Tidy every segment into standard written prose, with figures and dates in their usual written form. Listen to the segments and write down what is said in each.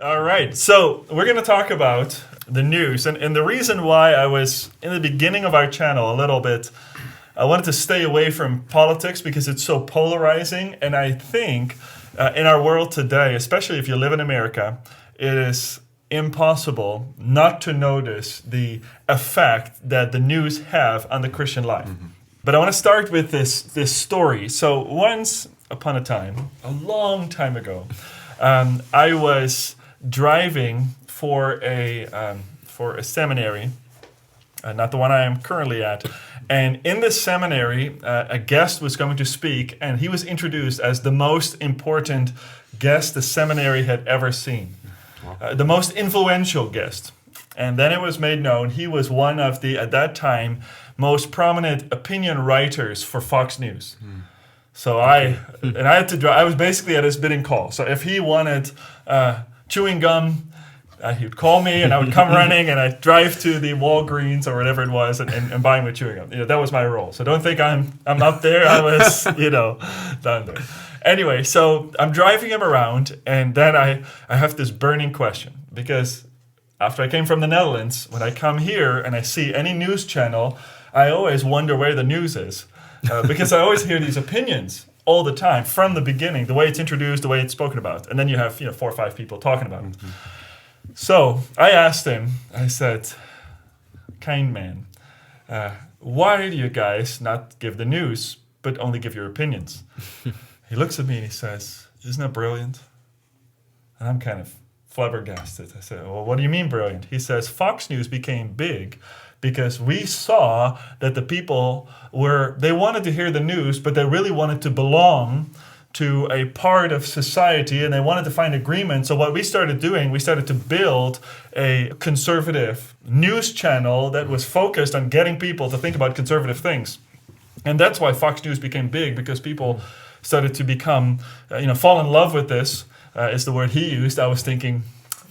All right, so we're going to talk about the news. And the reason why I was, in the beginning of our channel, a little bit, I wanted to stay away from politics because it's so polarizing. And I think in our world today, especially if you live in America, it is impossible not to notice the effect that the news have on the Christian life. Mm-hmm. But I want to start with this story. So once upon a time, a long time ago, I was driving for a seminary, not the one I am currently at. And in this seminary, a guest was going to speak, and he was introduced as the most important guest the seminary had ever seen, the most influential guest. And then it was made known he was one of the, at that time, most prominent opinion writers for Fox News. So I had to drive. I was basically at his bidding call. So if he wanted chewing gum, he would call me, and I would come running, and I'd drive to the Walgreens or whatever it was, and buy him a chewing gum. That was my role. So don't think I'm up there. I was down there. Anyway, so I'm driving him around, and then I have this burning question, because after I came from the Netherlands, when I come here and I see any news channel, I always wonder where the news is. Because I always hear these opinions all the time from the beginning, the way it's introduced, the way it's spoken about. And then you have 4 or 5 people talking about it. So I asked him, I said, kind man, why do you guys not give the news, but only give your opinions? He looks at me and he says, isn't that brilliant? And I'm kind of flabbergasted. I said, well, what do you mean brilliant? He says, Fox News became big because we saw that the people they wanted to hear the news, but they really wanted to belong to a part of society, and they wanted to find agreement. So what we started doing, we started to build a conservative news channel that was focused on getting people to think about conservative things. And that's why Fox News became big, because people started to become, fall in love with this, is the word he used. I was thinking,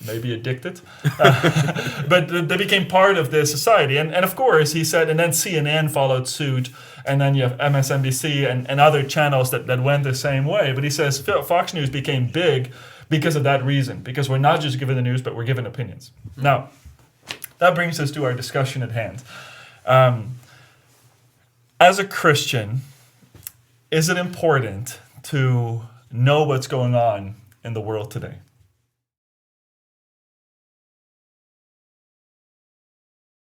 maybe addicted. But they became part of the society. And of course, he said, and then CNN followed suit, and then you have MSNBC and other channels that went the same way. But he says Fox News became big because of that reason, because we're not just giving the news, but we're giving opinions. Now, that brings us to our discussion at hand. As a Christian, is it important to know what's going on in the world today?